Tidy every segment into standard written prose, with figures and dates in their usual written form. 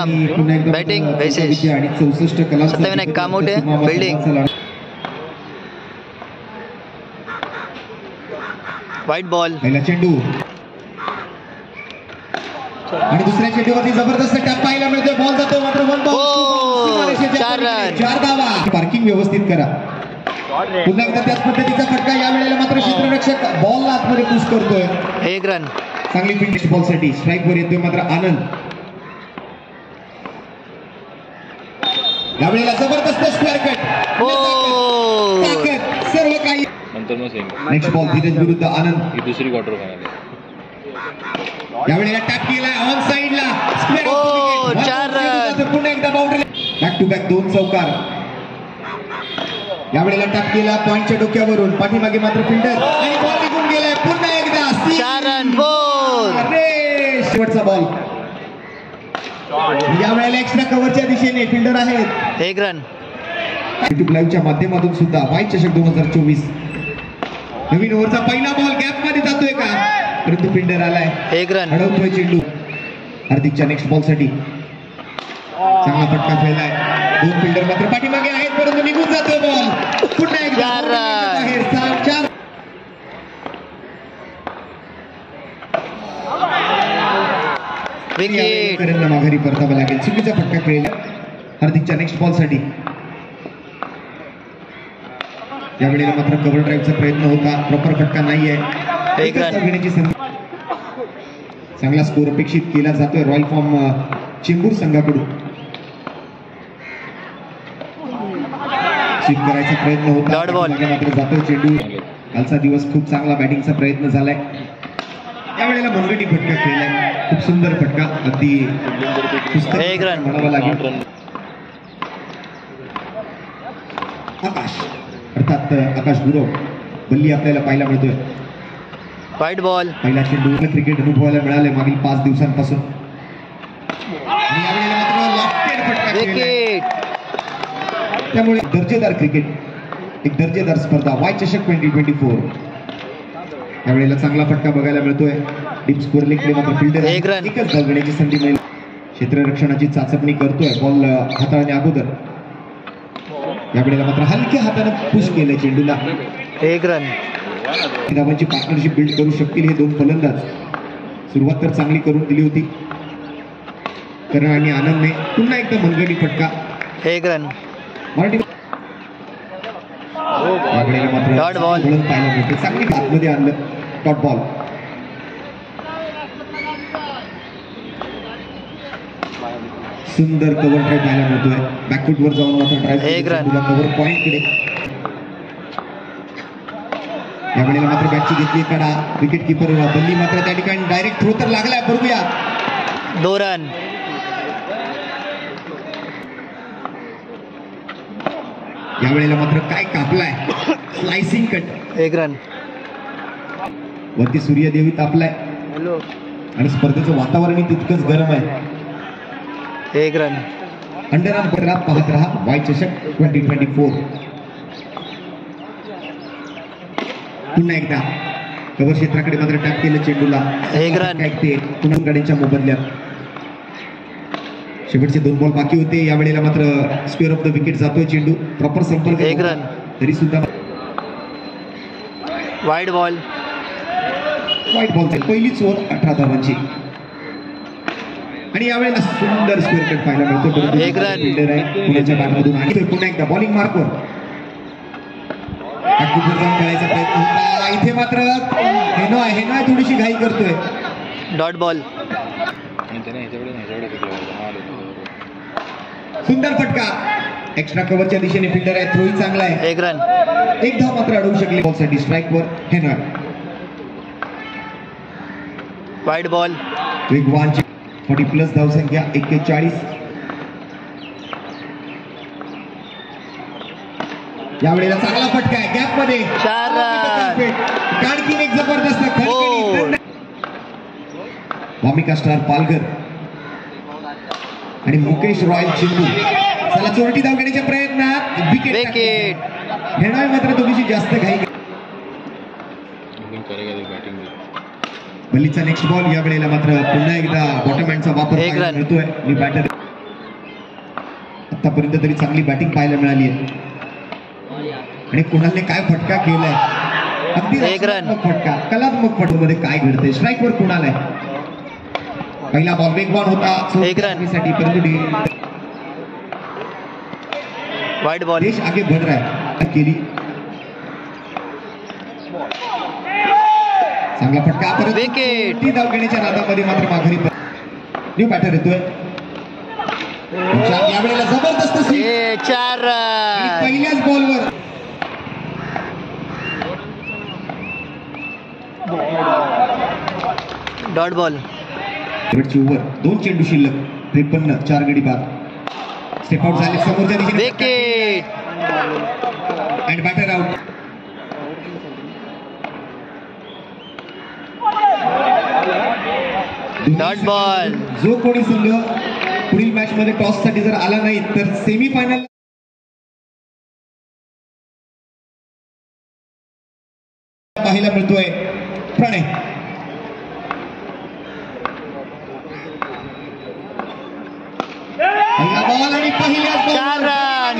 काम batting basis 27 Kamothe fielding वाईट ball पहिला चेंडू आणि दुसऱ्या चेंडूवरती जबरदस्त टॅप पाहायला मिळतोय बॉल जातो मात्र वन बॉल 4 रन 4 धावा पार्किंग व्यवस्थित करा पुन्हा एकदा त्याच पद्धतीचा फटका या वेळेला मात्र क्षेत्ररक्षक बॉलला आतमध्ये पुश करतोय 1 रन चांगली फिनिश बॉल साठी स्ट्राईक वर येतोय मात्र आनंद या वेळेला जबरदस्त स्क्वेअर कट सर्व काही नेक्स्ट बॉल धीरज विरुद्ध आनंद ही दुसरी क्वार्टर फायनल या वेळेला टॅप केलाय ऑन साइडला 4 रन पुन्हा एकदा बाउंड्री बॅक टू बॅक 2 चौकार या वेळेला टॅप केला पॉइंटच्या डोक्यावरून पाठीमागे मात्र फिल्डर आणि बॉल निघून गेलाय पुन्हा एकदा 4 रन 4 अरे शेवटचा बॉल या वेळेला एक्स्ट्रा कव्हरच्या दिशेने फिल्डर आहेत 1 रन युट्यूब लाईव्हच्या माध्यमातून सुद्धा वाईट चषक 2024 नवीन ओव्हरचा पहिला बॉल गॅप मध्ये जातोय का परंतु फिल्डर आलाय 1 रन अडवतोय चेंडू हार्दिकच्या नेक्स्ट बॉल साठी चांगला फटका खेळलाय 2 फिल्डर मात्र पाठीमागे आहेत परंतु निघून जातोय बॉल पुन्हा एकदा 4 रन बाहेर 4 विकेट माघारी परतावं लागेल चुकीचा फटका खेळला हार्दिकच्या नेक्स्ट बॉल साठी या वेळेला मात्र कव्हर ड्राईव्हचा प्रयत्न होता प्रॉपर फटका नाहीये 1 रन घेण्याची संधी चांगला स्कोर अपेक्षित केला जातोय रॉयल फॉर्म चेंबूर संघाकडून स्वीप करायचा प्रयत्न होता मात्र जातोय चेंडू कालचा दिवस खूप चांगला बॅटिंगचा प्रयत्न झालाय यावेळेला मनगटी फटका खेळलाय खूप सुंदर फटका अगदी 1 रन म्हणावा लागेल आकाश अर्थात आकाश गुरव बल्ली आपल्याला पाहायला मिळतोय वाईट बॉल पहिला चेंडू क्रिकेट अनुभवायला मिळाले मागील 5 दिवसांपासून आणि यावेळेला मात्र लॉफ्टेड फटका विकेट त्यामुळे दर्जेदार क्रिकेट एक दर्जेदार स्पर्धा वाय चषक 2024 यावेळेला चांगला फटका बघायला मिळतोय डीप स्कोर लेखले मात्र फिल्डर 1 रन एकच धाव घेण्याची संधी मिळेल क्षेत्ररक्षणाची चाचपणी करतोय बॉल हाताळण्या अगोदर यावेळेला मात्र हलक्या हाताने पुश केलंय चेंडूला 1 रन धावांची पार्टनरशिप बिल्ड करू शकतील हे 2 फलंदाज सुरुवात तर चांगली करून दिली होती करण आणि आनंदने पुन्हा एकदा मनगटी फटका 1 रन मराठी मात्र डॉट बॉल पाहायला मिळते चांगली आतमध्ये आणलं डॉट बॉल सुंदर कव्हर ड्राईव्ह पाहायला मिळतोय बॅकफुट वर जाऊन मात्र ड्राईव्ह कव्हर पॉइंट कडे यावेळेला मात्र बॅटची घेतली कडा विकेट किपर बल्ली मात्र त्या ठिकाणी डायरेक्ट थ्रो तर लागलाय बघूया 2 रन यावेळेला मात्र काय कापलाय स्लायसिंग कट 1 रन वरती सूर्यदेवी तापलाय आणि स्पर्धेचं वातावरणही तितकंच गरम आहे 1 रन अंडरआर्म पत्रात पाहत रहा वाय चषक 2024 पुन्हा एकदा कव्हर क्षेत्राकडे मात्र टॅप केलं चेंडूला 1 रन पुन्हा गाड्यांच्या मोबदल्यात शेवटचे 2 बॉल बाकी होते यावेळेला मात्र स्क्वेअर ऑफ द विकेट जातोय चेंडू प्रॉपर संपर्क 1 रन तरी सुद्धा वाईट बॉल पहिलीच ओव्हर 18 धावांची आणि यावेळेला सुंदर स्क्वेअर कट पाहायला मिळतो 1 रन फिल्डर आहे पुण्याच्या बॅटमधून आणि पुन्हा एकदा बॉलिंग मार्कवर खेळायचा प्रयत्न होता इथे मात्र हेनॉय थोडीशी घाई करतोय डॉट बॉल सुंदर फटका एक्स्ट्रा कव्हरच्या दिशेने फिल्डर आहे थ्रोही चांगला आहे 1 रन 1 धाव मात्र अडवू शकले बॉलसाठी स्ट्राईक वर हेनॉय वाईट बॉल वेगवान 40+ धाव संख्या 41 यावेळेला चांगला फटका आहे गॅप मध्ये 4 रन आणखीन एक जबरदस्त भूमिका स्टार पालघर आणि मुकेश रॉयल चिंबू चला चोरटी धाव घेण्याच्या प्रयत्नात विकेट हेनॉय मात्र थोडीशी जास्त घाई बल्लीचा नेक्स्ट बॉल या वेळेला मात्र पुन्हा एकदा बॉटम हँडचा वापर मिळतोय बॅटर आतापर्यंत तरी चांगली बॅटिंग पाहायला मिळाली आहे आणि कुणालने काय फटका केलाय, अगदी एक रन. रचनात्मक फटका, कलात्मक फटमध्ये काय घडतंय. स्ट्राईकवर कुणाल आहे. पहिला बॉल वेगवान होता एक रन. साठी, परंतु वाइड बॉल. देश आगे बढ़ रहा है केली. चांगला फटका, परत विकेट. ती धाव घेण्याच्या नादामध्ये मात्र माघारी न्यू बॅटर येतोय. यावेळेला जबरदस्त स्वीप. 4 आणि रन. पहिल्याच बॉलवर डॉट बॉल. शेवटची ओव्हर, 2 चेंडू शिल्लक, 53, 4 गडी बाद. स्टेप आउट झाले समोरच्या दिशेने, wicket. And batter out. Dot ball. जो कोणी संघ पुढील मॅच मध्ये टॉस साठी जर आला नाही तर सेमीफायनल पाहायला मिळतोय. प्रणय पहिला बॉल आणि पहिल्याच 4 रन.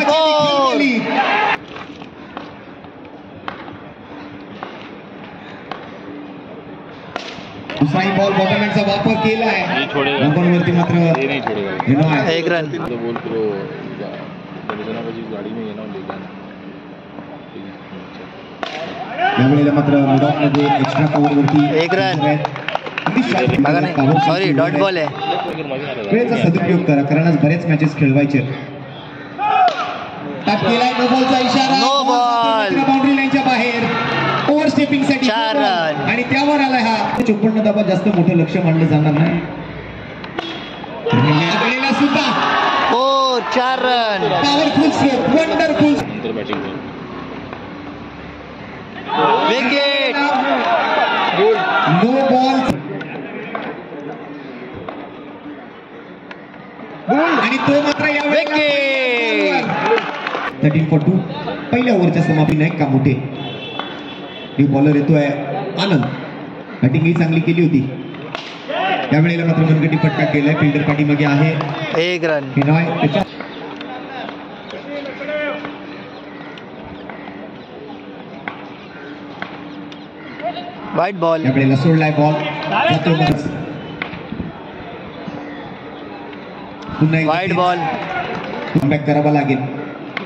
दुसराही बॉल बॉटरमॅनचा वापर केलाय. वरती मात्र 1 रन. यावेळेला मात्र मिडऑफ मध्ये एक्स्ट्रा कव्हर वरती 1 रन. सॉरी, डॉट बॉल आहे. वेळेचा सदुपयोग करा, कारण आज बरेच मॅचेस खेळवायचे. टॅप केलाय, नो बॉलचा इशारा. No ball. बाउंड्री लाईनच्या बाहेर ओव्हर स्टेपिंग साठी 4 रन. आणि त्यावर आलाय हा 54 धावा. जास्त मोठं लक्ष मानलं जाणार नाही. यावेळेला सुद्धा 4 run. Powerful stroke, wonderful. Wicket. No ball आणि तो मात्र यावेळेला 13 for 2. पहिल्या ओव्हरच्या समाप्ती नाही का मोठे. न्यू बॉलर येतोय आनंद. बॅटिंग ही चांगली केली होती. त्यावेळेला मात्र मनगटी फटका केलाय. फिल्डर पाठीमागे आहे. 1 रन. हिनॉय त्याच्या वाइड बॉल. यावेळेला सोडलाय बॉल. पुन्हा वाइड बॉल. कमबॅक करावा लागेल.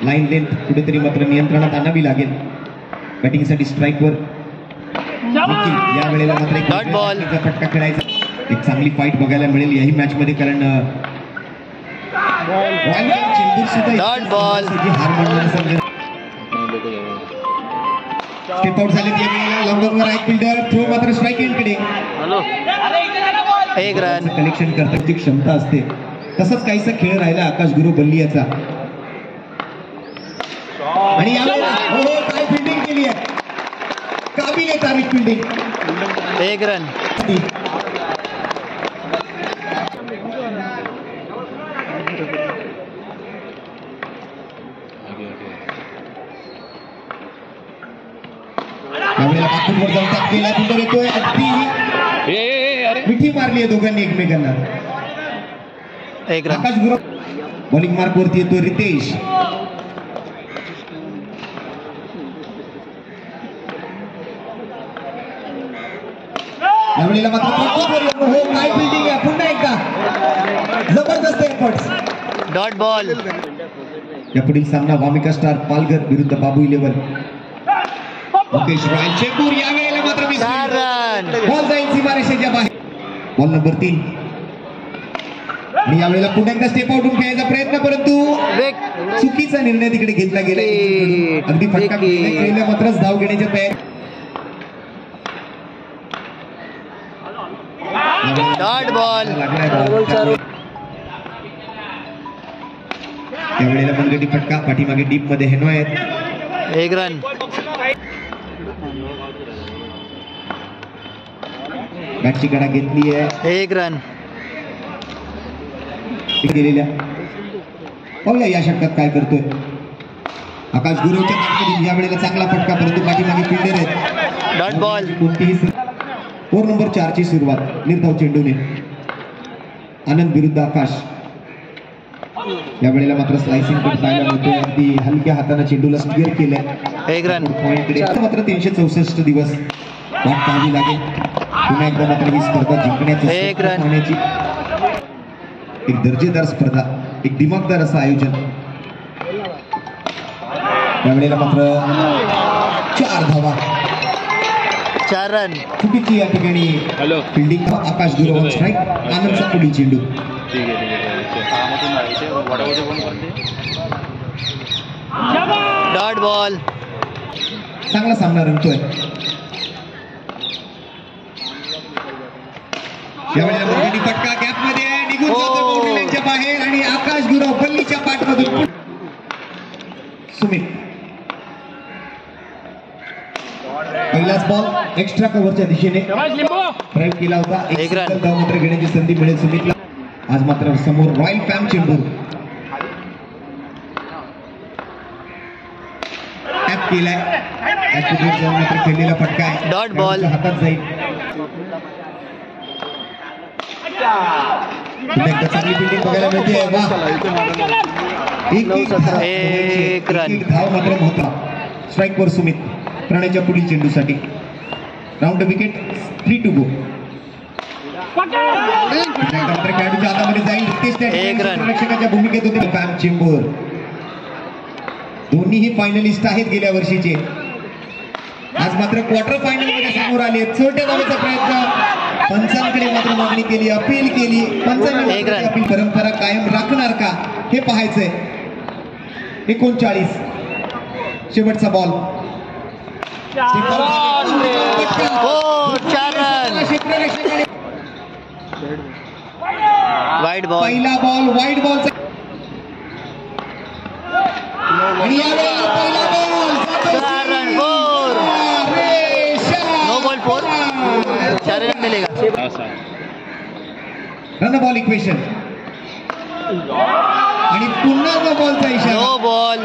लाईन लेंथ कुठेतरी मात्र नियंत्रणात आणावी लागेल. बॅटिंगसाठी स्ट्राईकवर यावेळेला मात्र एक डॉट बॉल. फटका खेळायचा. एक चांगली फाईट बघायला मिळेल याही मॅच मध्ये, कारण चेंडूर सुद्धा डॉट बॉल. हार मानणारा संघ. स्टेप आउट झाले. लॉंगॉनवर आहे फिल्डर. थ्रो मात्र स्ट्राईक एंडकडे. 1 रन. कलेक्शन करण्याची क्षमता असते. तसंच काहीसा खेळ राहिला आकाश गुरु बल्लियाचा. आणि यावेळेला काय फिल्डिंग केली आहे. काबिल आहे तारीख फिल्डिंग. 1 रन. यावेळेला बाथरूमवर जाऊन टॅप केला. फिल्डर येतोय. अगदी मिठी मारली आहे दोघांनी एकमेकांना. 1 रन. आकाश गुरु बॉलिंग मार्क वरती येतो रितेश. यावेळेला मात्र काय फिल्डिंग आहे. पुन्हा एकदा जबरदस्त एफर्ट्स. Dot ball. यापुढील सामना वामिका स्टार पालघर विरुद्ध बाबू 11. मुकेश रॉयल चेंबूर. यावेळेला मात्र 4 रन. बॉल जाईल सीमारेषेच्या बाहेर. Ball number 3. आणि यावेळेला पुन्हा एकदा स्टेप आउटून खेळायचा प्रयत्न, परंतु चुकीचा निर्णय तिकडे घेतला गेला. अगदी फटका खेळल्या मात्रच धाव घेण्याच्या तयारी. Dot ball. यावेळेला मनगटी फटका. पाठीमागे डीप मध्ये हेनो आहेत. 1 रन. बॅटची कडा घेतली आहे. 1 रन. गेलेल्या पाहूया या षटकात काय करतोय आकाश गुरुच्या बॅटमधून. यावेळेला चांगला फटका, परंतु पाठीमागे फिल्डर आहेत. Dot ball. कोणतीही ओव्हर नंबर 4 ची सुरुवात निर्धाव चेंडूने. आनंद विरुद्ध आकाश. यावेळेला मात्र स्लायसिंग पण पाहायला मिळतोय. अगदी हलक्या हाताने चेंडूला क्लिअर केलंय. एक रन. पॉइंटकडे मात्र 364 दिवस वाट पाहावी लागेल. पुन्हा एकदा मात्र ही स्पर्धा जिंकण्याचं एक रन. होण्याची एक दर्जेदार स्पर्धा, एक दिमागदार असं आयोजन. यावेळेला मात्र 4 धावा, 4 रन. चुकीची या ठिकाणी फिल्डिंग. आकाश गुरव स्ट्राईक, आनंदचा पुढील चेंडू. Dot ball. चांगला सामना रंगतोय. यावेळेला मोठ्याने फटका गॅप मध्ये आहे, निघून जातो बाउंड्री लाईनच्या बाहेर आणि आकाश गुरव बल्लीच्या पाठमधून. सुमित पहिलाच बॉल एक्स्ट्रा कव्हरच्या दिशेने ड्राईव्ह केला होता. एक रन. सिंगल धाव मात्र घेण्याची संधी मिळेल सुमितला. आज मात्र समोर रॉयल फॅम चेंडू टॅप केलाय. मात्र खेळलेला फटका आहे. Dot ball. हातात जाईल. एकदा चांगली फिल्डिंग बघायला मिळते. एक रन. धाव मात्र महत्व. स्ट्राईक वर सुमित प्रणयच्या पुढील चेंडूसाठी. Round wicket, 3 to go. खेळाडूच्या हातामध्ये जाईल. एक रन. रक्षकाच्या भूमिकेत होते फॅम चेंबूर. दोन्हीही फायनलिस्ट आहेत गेल्या वर्षीचे. आज मात्र क्वार्टर फायनल मध्ये समोर आले. छोट्या धावेचा प्रयत्न, पंचांकडे मात्र मागणी केली, अपील केली. पंचांनी अपील परंपरा कायम राखणार का हे पाहायचंय. 39 शेवटचा बॉल. 4 रन. Wide ball. पहिला बॉल वाईड बॉलचा आणि यावेळेला पहिला ball 4 run. 4. No ball 4. 4 run मिलेगा. रन बॉल इक्वेशन आणि पुन्हा नो बॉलचा इशारा. No ball.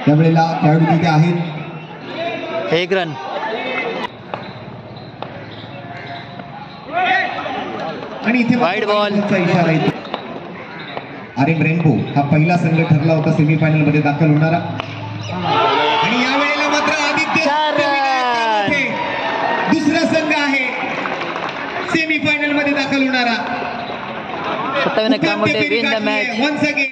त्यावेळेला खेळाडू तिथे आहेत. 1 रन. आणि इथे वाईड बॉल. चा इशारा आहे. आरएम रेनबो हा पहिला संघ ठरला होता सेमीफायनल मध्ये दाखल होणारा. आणि यावेळेला मात्र आदित्य 4 रन. दुसरा संघ आहे सेमीफायनल मध्ये दाखल होणारा. सत्तावीस Kamothe win the match. Once again